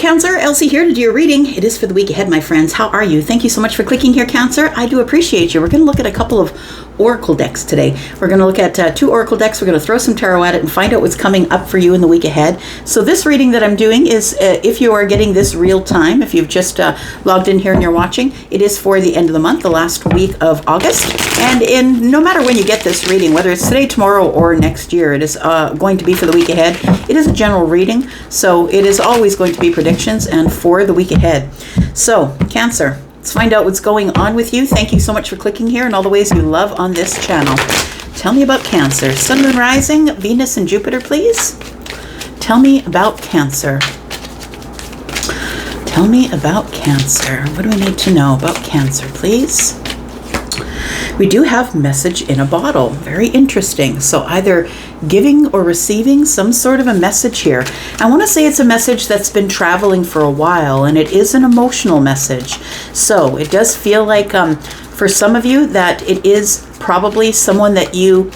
Cancer, Elsie here to do your reading. It is for the week ahead, my friends. How are you? Thank you so much for clicking here, Cancer. I do appreciate you. We're going to look at a couple of oracle decks today. We're going to look at two oracle decks. We're going to throw some tarot at it and find out what's coming up for you in the week ahead. So this reading that I'm doing is, if you are getting this real time, if you've just logged in here and you're watching, it is for the end of the month, the last week of August. And no matter when you get this reading, whether it's today, tomorrow, or next year, it is going to be for the week ahead. It is a general reading, so it is always going to be predictions and for the week ahead. So, Cancer, let's find out what's going on with you. Thank you so much for clicking here and all the ways you love on this channel. Tell me about Cancer. Sun, Moon, Rising, Venus, and Jupiter, please. Tell me about Cancer. Tell me about Cancer. What do we need to know about Cancer, please? We do have message in a bottle. Very interesting. So either giving or receiving some sort of a message here. I want to say it's a message that's been traveling for a while, and it is an emotional message. So it does feel like for some of you that it is probably someone that you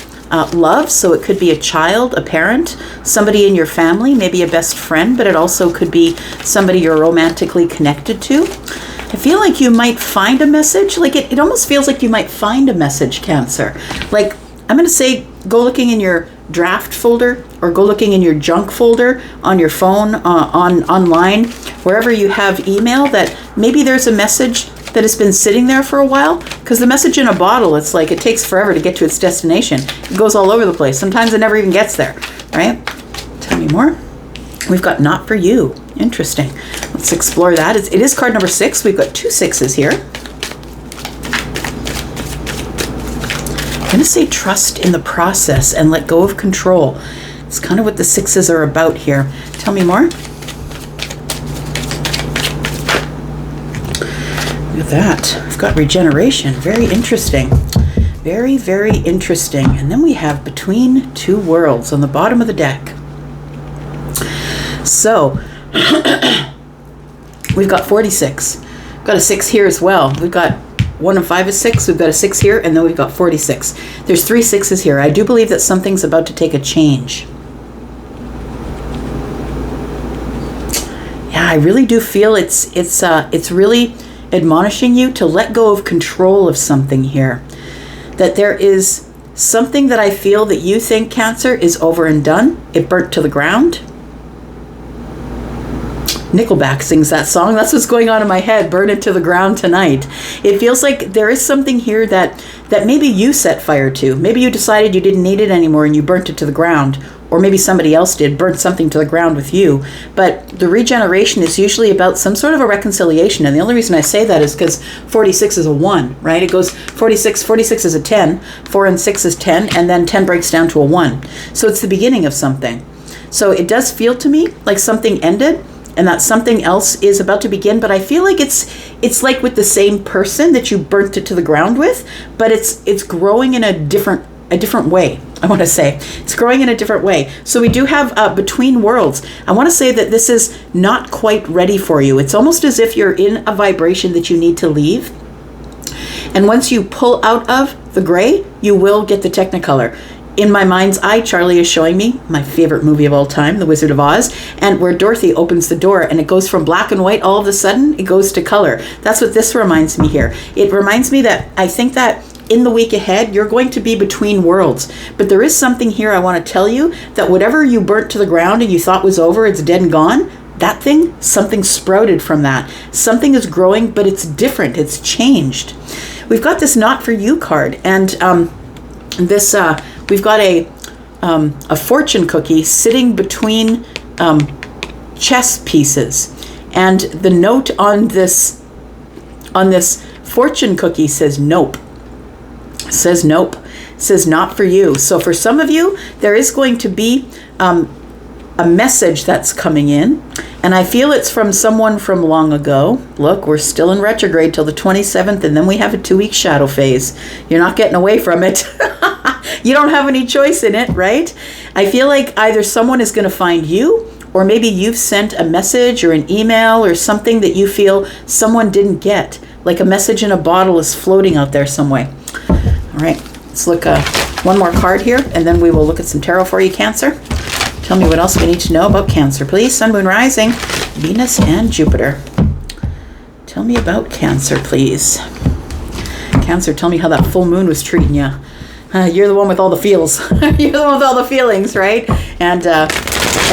love. So it could be a child, a parent, somebody in your family, maybe a best friend, but it also could be somebody you're romantically connected to. I feel like you might find a message. Like it almost feels like you might find a message, Cancer. Like, I'm going to say go looking in your draft folder or go looking in your junk folder on your phone, online, wherever you have email, that maybe there's a message that has been sitting there for a while. Because the message in a bottle, it's like it takes forever to get to its destination. It goes all over the place. Sometimes it never even gets there, right? Tell me more. We've got Not For You. Interesting. Let's explore that. It is card number 6. We've got 2 6s here. I'm going to say trust in the process and let go of control. It's kind of what the 6s are about here. Tell me more. Look at that. We've got regeneration. Very interesting. Very, very interesting. And then we have Between Two Worlds on the bottom of the deck. So, we've got 46. We've got a 6 here as well. We've got 1 and 5 is 6. We've got a 6 here, and then we've got 46. There's 3 6s here. I do believe that something's about to take a change. Yeah, I really do feel it's really admonishing you to let go of control of something here. That there is something that I feel that you think, Cancer, is over and done. It burnt to the ground. Nickelback sings that song. That's what's going on in my head. Burn it to the ground tonight. It feels like there is something here that maybe you set fire to. Maybe you decided you didn't need it anymore and you burnt it to the ground. Or maybe somebody else did, burnt something to the ground with you. But the regeneration is usually about some sort of a reconciliation. And the only reason I say that is because 46 is a 1, right? It goes 46 is a 10, 4 and 6 is 10, and then 10 breaks down to a 1. So it's the beginning of something. So it does feel to me like something ended, and that something else is about to begin, but I feel like it's like with the same person that you burnt it to the ground with, but it's growing in a different way. I want to say it's growing in a different way. So we do have Between Worlds. I want to say that this is not quite ready for you. It's almost as if you're in a vibration that you need to leave. And once you pull out of the gray, you will get the Technicolor. In my mind's eye, Charlie is showing me my favorite movie of all time, The Wizard of Oz, and where Dorothy opens the door and it goes from black and white, all of a sudden, it goes to color. That's what this reminds me here. It reminds me that I think that in the week ahead, you're going to be between worlds. But there is something here I want to tell you, that whatever you burnt to the ground and you thought was over, it's dead and gone. That thing, something sprouted from that. Something is growing, but it's different. It's changed. We've got this Not For You card, and this... we've got a fortune cookie sitting between chess pieces, and the note on this fortune cookie says nope. Says nope. Says not for you. So for some of you, there is going to be a message that's coming in, and I feel it's from someone from long ago. Look, we're still in retrograde till the 27th, and then we have a 2-week shadow phase. You're not getting away from it. You don't have any choice in it, right? I feel like either someone is going to find you, or maybe you've sent a message or an email or something that you feel someone didn't get. Like a message in a bottle is floating out there some way. All right, let's look one more card here, and then we will look at some tarot for you, Cancer. Tell me what else we need to know about Cancer, please. Sun, Moon, Rising, Venus, and Jupiter. Tell me about Cancer, please. Cancer, tell me how that full moon was treating you. You're the one with all the feels. You're the one with all the feelings, right? And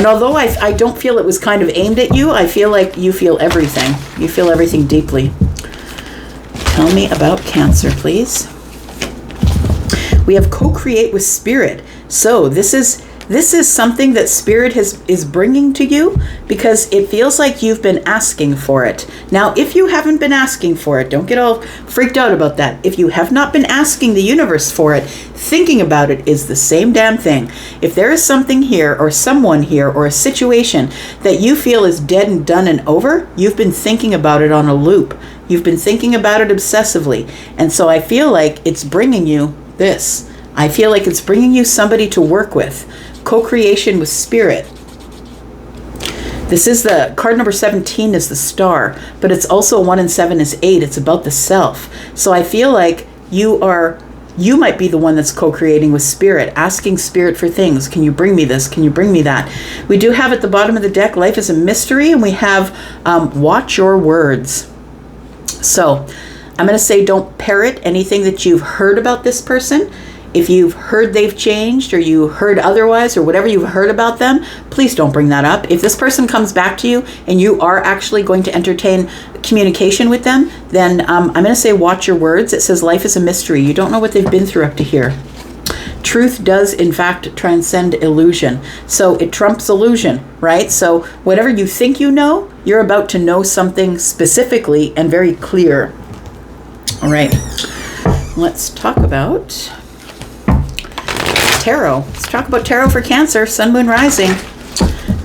although I don't feel it was kind of aimed at you, I feel like you feel everything. You feel everything deeply. Tell me about Cancer, please. We have co-create with Spirit. So this is something that Spirit is bringing to you because it feels like you've been asking for it. Now, if you haven't been asking for it, don't get all freaked out about that. If you have not been asking the universe for it, thinking about it is the same damn thing. If there is something here or someone here or a situation that you feel is dead and done and over, you've been thinking about it on a loop. You've been thinking about it obsessively. And so I feel like it's bringing you this. I feel like it's bringing you somebody to work with. Co-creation with Spirit. This is the card number 17 is the Star, but it's also 1 and 7 is 8. It's about the self. So I feel like you might be the one that's co-creating with Spirit, asking Spirit for things. Can you bring me this? Can you bring me that? We do have at the bottom of the deck, life is a mystery, and we have watch your words. So I'm going to say don't parrot anything that you've heard about this person. If you've heard they've changed or you heard otherwise or whatever you've heard about them, please don't bring that up. If this person comes back to you and you are actually going to entertain communication with them, then I'm going to say watch your words. It says life is a mystery. You don't know what they've been through up to here. Truth does, in fact, transcend illusion. So it trumps illusion, right? So whatever you think you know, you're about to know something specifically and very clear. All right. Let's talk about Tarot. Let's talk about Tarot for Cancer, Sun, Moon, Rising,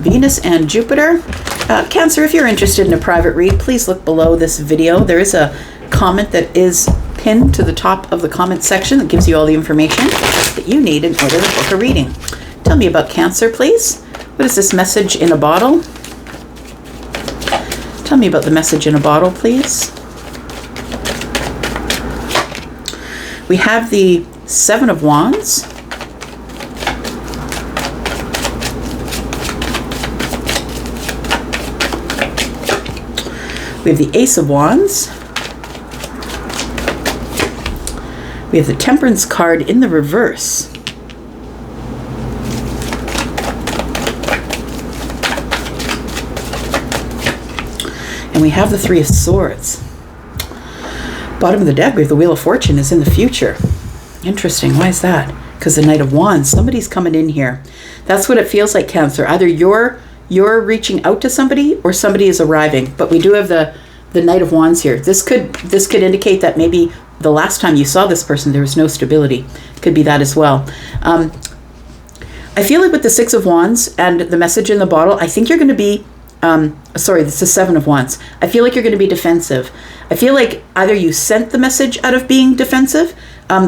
Venus, and Jupiter. Cancer, if you're interested in a private read, please look below this video. There is a comment that is pinned to the top of the comment section that gives you all the information that you need in order to book a reading. Tell me about Cancer, please. What is this message in a bottle? Tell me about the message in a bottle, please. We have the 7 of Wands. We have the Ace of Wands. We have the Temperance card in the reverse. And we have the 3 of Swords. Bottom of the deck, we have the Wheel of Fortune is in the future. Interesting. Why is that? Because the Knight of Wands, somebody's coming in here. That's what it feels like, Cancer. Either you're reaching out to somebody or somebody is arriving. But we do have the Knight of Wands here. This could indicate that maybe the last time you saw this person, there was no stability. Could be that as well. I feel like with the 6 of Wands and the message in the bottle, I think you're going to be, sorry, this is 7 of Wands. I feel like you're going to be defensive. I feel like either you sent the message out of being defensive,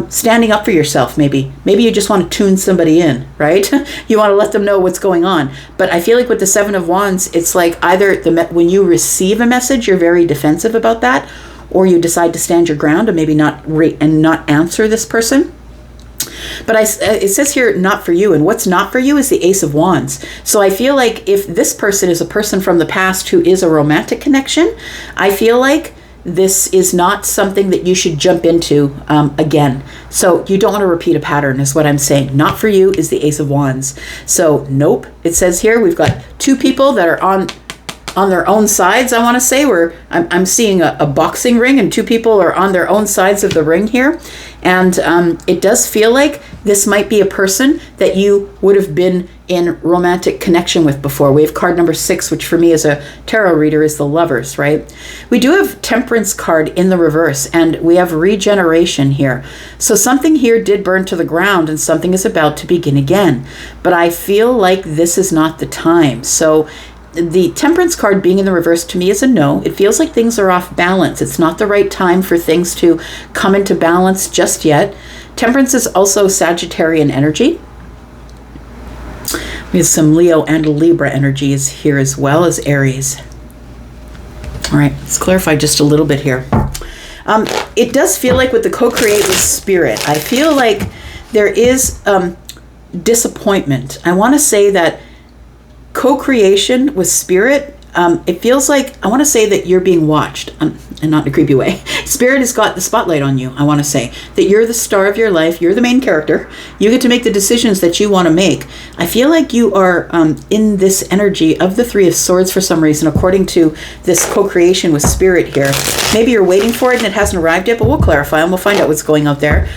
standing up for yourself maybe. Maybe you just want to tune somebody in, right? You want to let them know what's going on. But I feel like with the 7 of Wands, it's like either when you receive a message, you're very defensive about that, or you decide to stand your ground and maybe not answer this person. But it says here, not for you. And what's not for you is the Ace of Wands. So I feel like if this person is a person from the past who is a romantic connection, I feel like this is not something that you should jump into again. So you don't want to repeat a pattern is what I'm saying. Not for you is the Ace of Wands. So nope. It says here we've got 2 people that are on their own sides, I want to say, where I'm seeing a boxing ring and 2 people are on their own sides of the ring here. And it does feel like this might be a person that you would have been in romantic connection with before. We have card number 6, which for me as a tarot reader is the Lovers, right? We do have Temperance card in the reverse, and we have regeneration here. So something here did burn to the ground and something is about to begin again. But I feel like this is not the time. So the Temperance card being in the reverse to me is a no. It feels like things are off balance. It's not the right time for things to come into balance just yet. Temperance is also Sagittarian energy. We have some Leo and Libra energies here as well as Aries. All right, let's clarify just a little bit here. It does feel like with the co-create with Spirit, I feel like there is disappointment. I want to say that co-creation with spirit. It feels like, I want to say that you're being watched, and not in a creepy way. Spirit has got the spotlight on you. I want to say that you're the star of your life. You're the main character. You get to make the decisions that you want to make. I feel like you are in this energy of the Three of Swords for some reason, according to this co-creation with spirit here. Maybe you're waiting for it and it hasn't arrived yet, but we'll clarify and we'll find out what's going on there.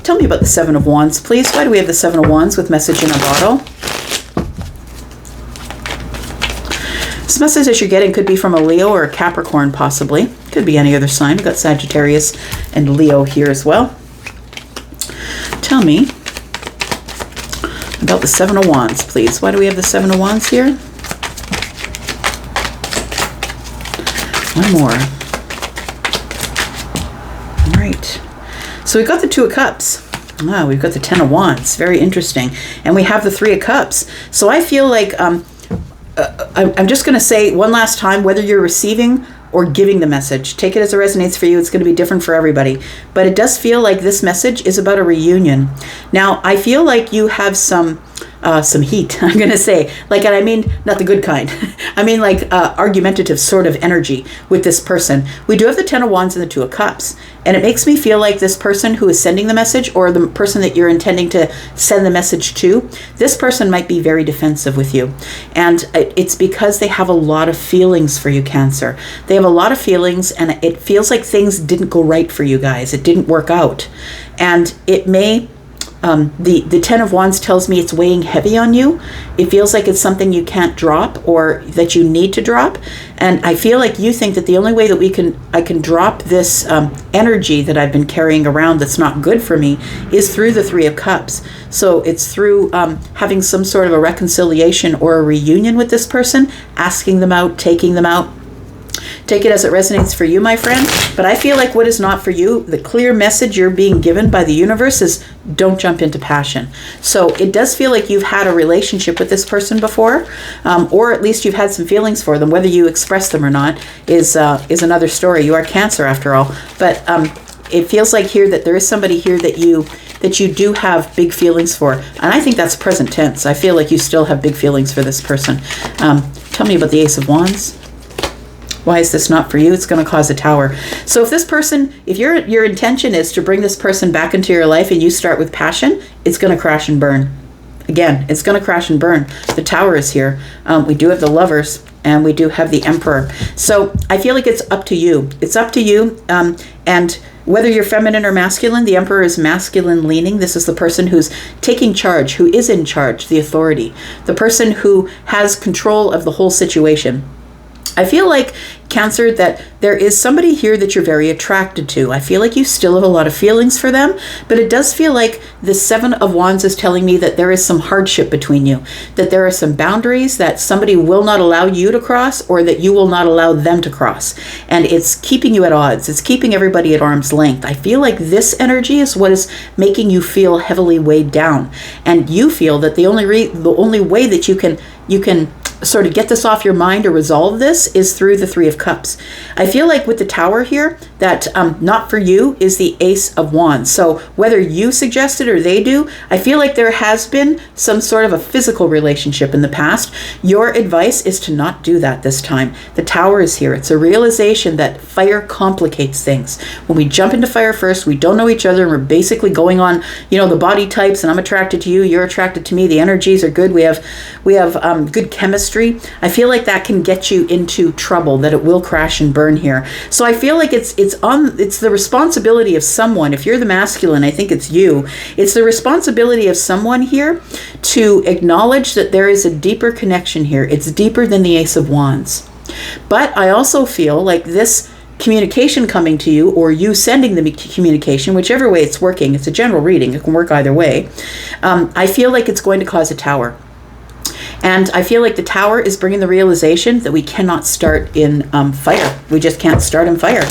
Tell me about the Seven of Wands, please. Why do we have the Seven of Wands with message in a bottle? This message that you're getting could be from a Leo or a Capricorn, possibly. Could be any other sign. We've got Sagittarius and Leo here as well. Tell me about the Seven of Wands, please. Why do we have the Seven of Wands here? One more. All right. So we've got the Two of Cups. Wow, we've got the Ten of Wands. Very interesting. And we have the Three of Cups. So I feel like... I'm just going to say one last time, whether you're receiving or giving the message, take it as it resonates for you. It's going to be different for everybody. But it does feel like this message is about a reunion. Now, I feel like you have some heat, I'm going to say. Like, and I mean, not the good kind. I mean, like, argumentative sort of energy with this person. We do have the Ten of Wands and the Two of Cups. And it makes me feel like this person who is sending the message, or the person that you're intending to send the message to, this person might be very defensive with you. And it's because they have a lot of feelings for you, Cancer. They have a lot of feelings, and it feels like things didn't go right for you guys. It didn't work out. And it may... the Ten of Wands tells me it's weighing heavy on you. It feels like it's something you can't drop, or that you need to drop. And I feel like you think that the only way that I can drop this energy that I've been carrying around that's not good for me is through the Three of Cups. So it's through having some sort of a reconciliation or a reunion with this person, asking them out, taking them out. Take it as it resonates for you, my friend. But I feel like what is not for you, the clear message you're being given by the universe is don't jump into passion. So it does feel like you've had a relationship with this person before, or at least you've had some feelings for them. Whether you express them or not is another story. You are Cancer after all. But it feels like here that there is somebody here that you do have big feelings for. And I think that's present tense. I feel like you still have big feelings for this person. Tell me about the Ace of Wands. Why is this not for you? It's going to cause a tower. So if this person, if your intention is to bring this person back into your life and you start with passion, it's going to crash and burn. Again, it's going to crash and burn. The Tower is here. We do have the Lovers, and we do have the Emperor. So I feel like it's up to you. It's up to you. And whether you're feminine or masculine, the Emperor is masculine leaning. This is the person who's taking charge, who is in charge, the authority, the person who has control of the whole situation. I feel like, Cancer, that there is somebody here that you're very attracted to. I feel like you still have a lot of feelings for them, but it does feel like the Seven of Wands is telling me that there is some hardship between you, that there are some boundaries that somebody will not allow you to cross, or that you will not allow them to cross. And it's keeping you at odds. It's keeping everybody at arm's length. I feel like this energy is what is making you feel heavily weighed down. And you feel that the only way that you can sort of get this off your mind or resolve this is through the Three of Cups. I feel like with the Tower here, that not for you is the Ace of Wands. So whether you suggest it or they do, I feel like there has been some sort of a physical relationship in the past. Your advice is to not do that this time. The Tower is here. It's a realization that fire complicates things. When we jump into fire first, we don't know each other, and we're basically going on, the body types, and I'm attracted to you, you're attracted to me, the energies are good, we have good chemistry. I feel like that can get you into trouble, that it will crash and burn here. So I feel like it's the responsibility of someone. If you're the masculine, I think it's you. It's the responsibility of someone here to acknowledge that there is a deeper connection here. It's deeper than the Ace of Wands. But I also feel like this communication coming to you, or you sending the communication, whichever way it's working, it's a general reading, it can work either way. I feel like it's going to cause a tower. And I feel like the Tower is bringing the realization that we cannot start in fire. We just can't start in fire.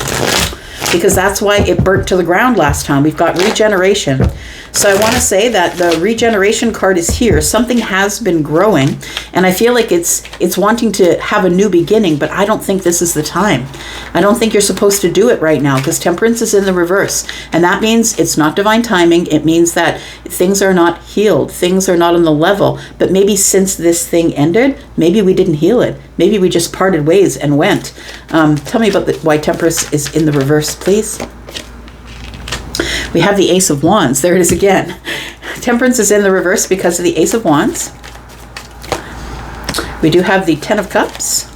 because that's why it burnt to the ground last time. We've got regeneration. So I want to say that the regeneration card is here. Something has been growing, and I feel like it's wanting to have a new beginning, but I don't think this is the time. I don't think you're supposed to do it right now, because Temperance is in the reverse, and that means it's not divine timing. It means that things are not healed. Things are not on the level, but maybe since this thing ended, maybe we didn't heal it. Maybe we just parted ways and went. Tell me about why Temperance is in the reverse, please. We have the Ace of Wands. There it is again. Temperance is in the reverse because of the Ace of Wands. We do have the Ten of Cups.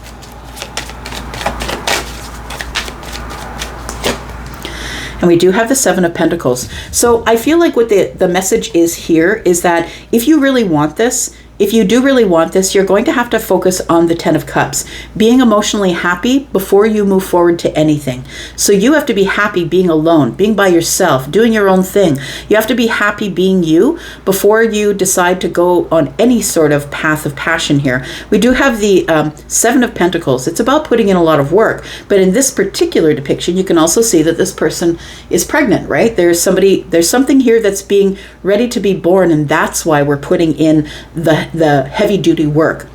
And we do have the Seven of Pentacles. So I feel like what the message is here is that if you really want this, if you do really want this, you're going to have to focus on the Ten of Cups, being emotionally happy before you move forward to anything. So you have to be happy being alone, being by yourself, doing your own thing. You have to be happy being you before you decide to go on any sort of path of passion here. We do have the Seven of Pentacles. It's about putting in a lot of work. But in this particular depiction, you can also see that this person is pregnant, right? There's something here that's being ready to be born, and that's why we're putting in the heavy duty work.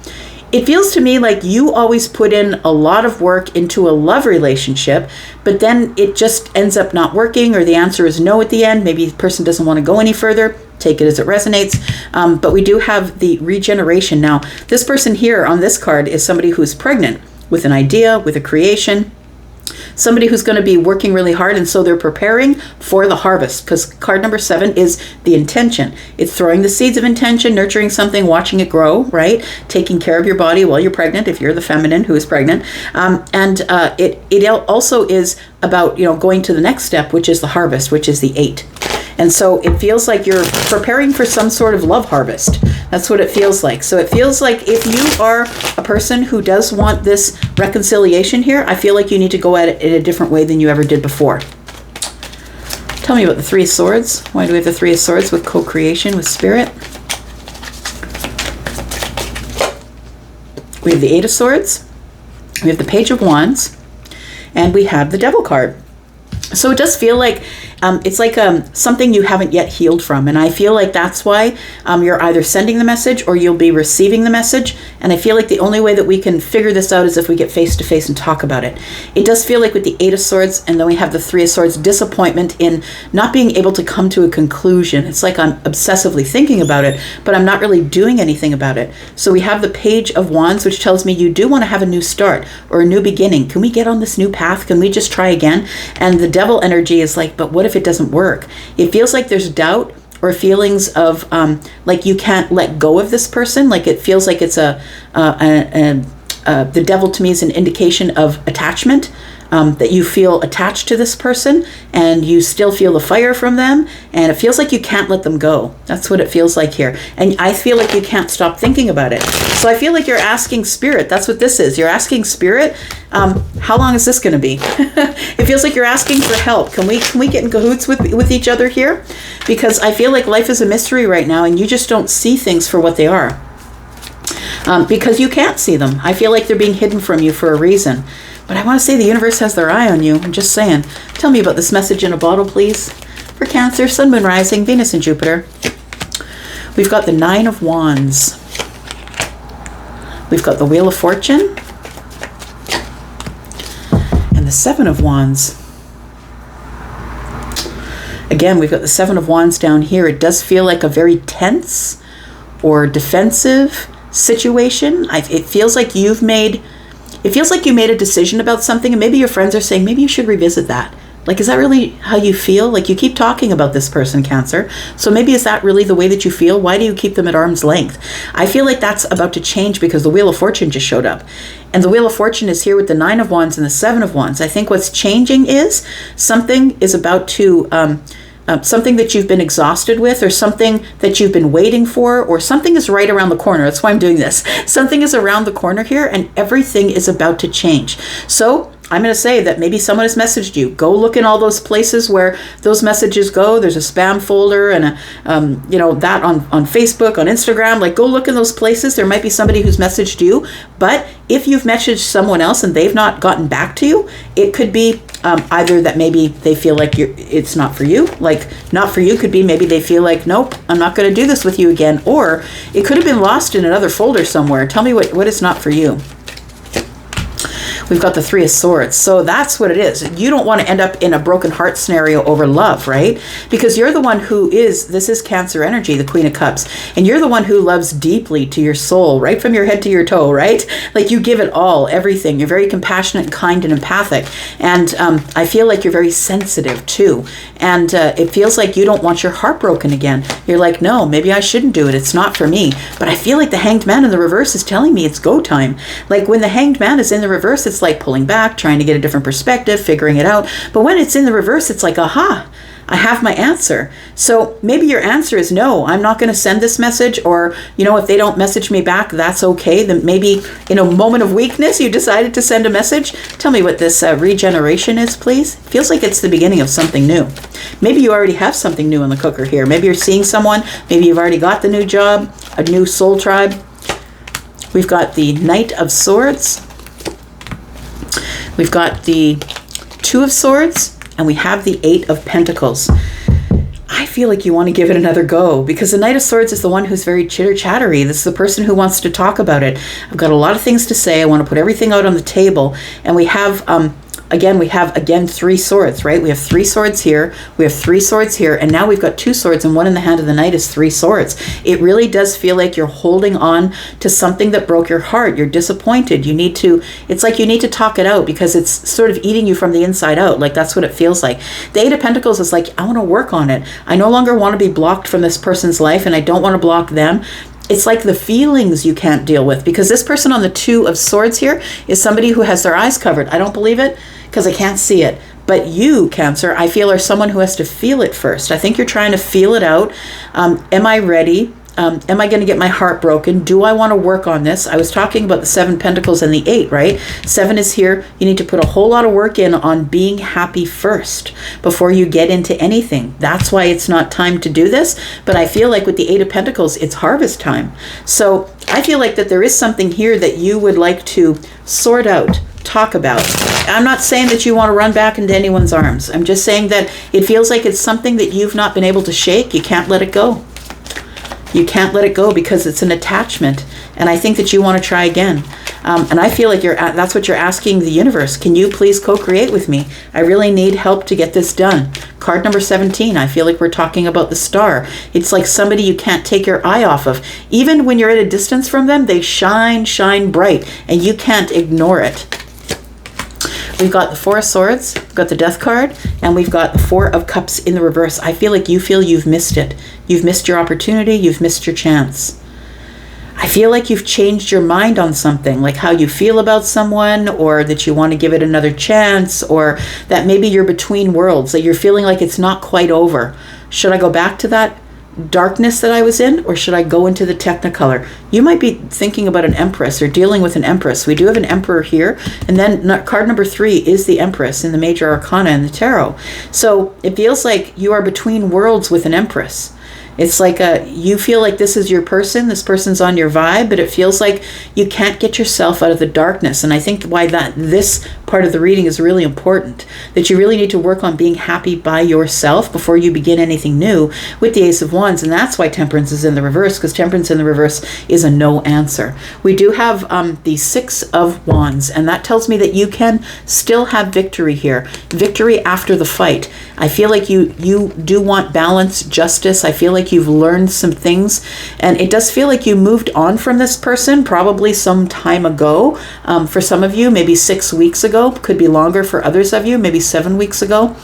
It feels to me like you always put in a lot of work into a love relationship, but then it just ends up not working, or the answer is no at the end. Maybe the person doesn't want to go any further. Take it as it resonates. But we do have the regeneration. Now, this person here on this card is somebody who's pregnant with an idea, with a creation. Somebody who's going to be working really hard, and so they're preparing for the harvest, because card number 7 is the intention. It's throwing the seeds of intention, nurturing something, watching it grow, right? Taking care of your body while you're pregnant, if you're the feminine who is pregnant. It also is about, going to the next step, which is the harvest, which is the 8. And so it feels like you're preparing for some sort of love harvest. That's what it feels like. So it feels like if you are a person who does want this reconciliation here, I feel like you need to go at it in a different way than you ever did before. Tell me about the Three of Swords. Why do we have the Three of Swords with co-creation, with spirit? We have the Eight of Swords. We have the Page of Wands. And we have the Devil card. So it does feel like it's like something you haven't yet healed from. And I feel like that's why you're either sending the message or you'll be receiving the message. And I feel like the only way that we can figure this out is if we get face to face and talk about it. It does feel like with the Eight of Swords, and then we have the Three of Swords, disappointment in not being able to come to a conclusion. It's like I'm obsessively thinking about it, but I'm not really doing anything about it. So we have the Page of Wands, which tells me you do want to have a new start or a new beginning. Can we get on this new path? Can we just try again? And the Devil energy is like, but what if it doesn't work? It feels like there's doubt or feelings of like you can't let go of this person. Like it feels like it's the Devil to me is an indication of attachment, that you feel attached to this person and you still feel the fire from them, and it feels like you can't let them go. That's what it feels like here. And I feel like you can't stop thinking about it. So I feel like you're asking Spirit. That's what this is. You're asking Spirit, how long is this going to be? It feels like you're asking for help. Can we get in cahoots with each other here? Because I feel like life is a mystery right now, and you just don't see things for what they are. Because you can't see them. I feel like they're being hidden from you for a reason. But I want to say the universe has their eye on you. I'm just saying. Tell me about this message in a bottle, please. For Cancer, Sun, Moon, Rising, Venus, and Jupiter. We've got the Nine of Wands. We've got the Wheel of Fortune. And the Seven of Wands. Again, we've got the Seven of Wands down here. It does feel like a very tense or defensive situation. It feels like you made a decision about something, and maybe your friends are saying, maybe you should revisit that. Like, is that really how you feel? Like, you keep talking about this person, Cancer. So maybe is that really the way that you feel? Why do you keep them at arm's length? I feel like that's about to change because the Wheel of Fortune just showed up. And the Wheel of Fortune is here with the Nine of Wands and the Seven of Wands. I think what's changing is something is about to... something that you've been exhausted with, or something that you've been waiting for, or something is right around the corner. That's why I'm doing this. Something is around the corner here, and everything is about to change. So I'm going to say that maybe someone has messaged you. Go look in all those places where those messages go. There's a spam folder and that on Facebook, on Instagram. Like, go look in those places. There might be somebody who's messaged you. But if you've messaged someone else and they've not gotten back to you, it could be Either that maybe they feel like it's not for you. Like, not for you could be maybe they feel like, nope, I'm not going to do this with you again. Or it could have been lost in another folder somewhere. Tell me what is not for you. We've got the Three of Swords. So that's what it is. You don't want to end up in a broken heart scenario over love, right? Because you're the one who this is Cancer energy, the Queen of Cups. And you're the one who loves deeply to your soul, right from your head to your toe, right? Like, you give it all, everything. You're very compassionate and kind and empathic. And I feel like you're very sensitive too. And it feels like you don't want your heart broken again. You're like, no, maybe I shouldn't do it. It's not for me. But I feel like the Hanged Man in the reverse is telling me it's go time. Like, when the Hanged Man is in the reverse, it's like pulling back, trying to get a different perspective, figuring it out. But when it's in the reverse, it's like, aha, I have my answer. So maybe your answer is no, I'm not going to send this message. Or, if they don't message me back, that's okay. Then maybe in a moment of weakness, you decided to send a message. Tell me what this regeneration is, please. Feels like it's the beginning of something new. Maybe you already have something new in the cooker here. Maybe you're seeing someone. Maybe you've already got the new job, a new soul tribe. We've got the Knight of Swords. We've got the Two of Swords, and we have the Eight of Pentacles. I feel like you want to give it another go, because the Knight of Swords is the one who's very chitter-chattery. This is the person who wants to talk about it. I've got a lot of things to say. I want to put everything out on the table. And we have, again, three swords, right? We have three swords here. We have three swords here. And now we've got two swords, and one in the hand of the Knight is three swords. It really does feel like you're holding on to something that broke your heart. You're disappointed. It's like you need to talk it out, because it's sort of eating you from the inside out. Like, that's what it feels like. The Eight of Pentacles is like, I want to work on it. I no longer want to be blocked from this person's life, and I don't want to block them. It's like the feelings you can't deal with, because this person on the Two of Swords here is somebody who has their eyes covered. I don't believe it because I can't see it. But you, Cancer, I feel are someone who has to feel it first. I think you're trying to feel it out. Am I ready? Am I going to get my heart broken? Do I want to work on this? I was talking about the Seven Pentacles and the Eight, right? Seven is here. You need to put a whole lot of work in on being happy first before you get into anything. That's why it's not time to do this. But I feel like with the Eight of Pentacles, it's harvest time. So I feel like that there is something here that you would like to sort out, talk about. I'm not saying that you want to run back into anyone's arms. I'm just saying that it feels like it's something that you've not been able to shake. You can't let it go. You can't let it go because it's an attachment. And I think that you want to try again. And I feel like that's what you're asking the universe. Can you please co-create with me? I really need help to get this done. Card number 17, I feel like we're talking about the Star. It's like somebody you can't take your eye off of. Even when you're at a distance from them, they shine bright, and you can't ignore it. We've got the Four of Swords, we've got the Death card, and we've got the Four of Cups in the reverse. I feel like you've missed it. You've missed your opportunity, you've missed your chance. I feel like you've changed your mind on something, like how you feel about someone, or that you want to give it another chance, or that maybe you're between worlds, that you're feeling like it's not quite over. Should I go back to that darkness that I was in, or should I go into the Technicolor? You might be thinking about an Empress or dealing with an Empress. We do have an Emperor here, and then card number 3 is the Empress in the Major Arcana in the Tarot. So it feels like you are between worlds with an Empress. It's like you feel like this is your person, this person's on your vibe, but it feels like you can't get yourself out of the darkness. And I think why this part of the reading is really important, that you really need to work on being happy by yourself before you begin anything new with the Ace of Wands. And that's why Temperance is in the reverse, because Temperance in the reverse is a no answer. We do have the Six of Wands, and that tells me that you can still have victory here. Victory after the fight. I feel like you do want balance, justice. I feel like you've learned some things, and it does feel like you moved on from this person probably some time ago. For some of you, maybe 6 weeks ago, could be longer for others of you, maybe 7 weeks ago.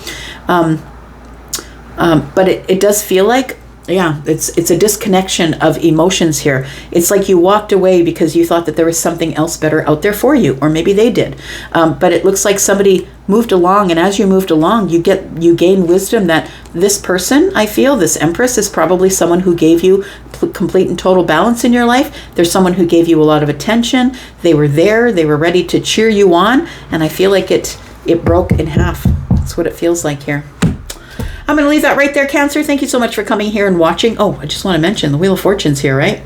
But it does feel like, yeah, it's a disconnection of emotions here. It's like you walked away because you thought that there was something else better out there for you, or maybe they did. But it looks like somebody moved along, and as you moved along, you gain wisdom that this person, I feel, this Empress, is probably someone who gave you complete and total balance in your life. There's someone who gave you a lot of attention. They were there. They were ready to cheer you on, and I feel like it broke in half. That's what it feels like here. I'm going to leave that right there, Cancer. Thank you so much for coming here and watching. Oh, I just want to mention the Wheel of Fortune's here, right?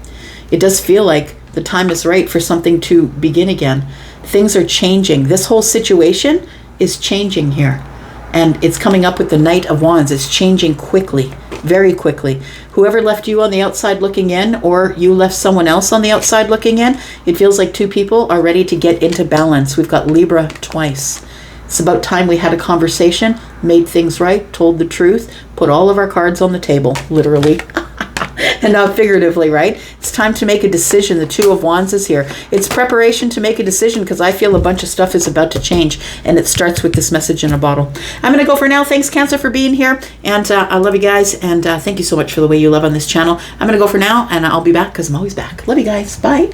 It does feel like the time is right for something to begin again. Things are changing. This whole situation is changing here. And it's coming up with the Knight of Wands. It's changing quickly, very quickly. Whoever left you on the outside looking in, or you left someone else on the outside looking in, it feels like two people are ready to get into balance. We've got Libra twice. It's about time we had a conversation, made things right, told the truth, put all of our cards on the table, literally. And not figuratively, right? It's time to make a decision. The Two of Wands is here. It's preparation to make a decision, because I feel a bunch of stuff is about to change, and it starts with this message in a bottle. I'm going to go for now. Thanks, Cancer, for being here, and I love you guys, and thank you so much for the way you love on this channel. I'm going to go for now, and I'll be back, because I'm always back. Love you guys. Bye.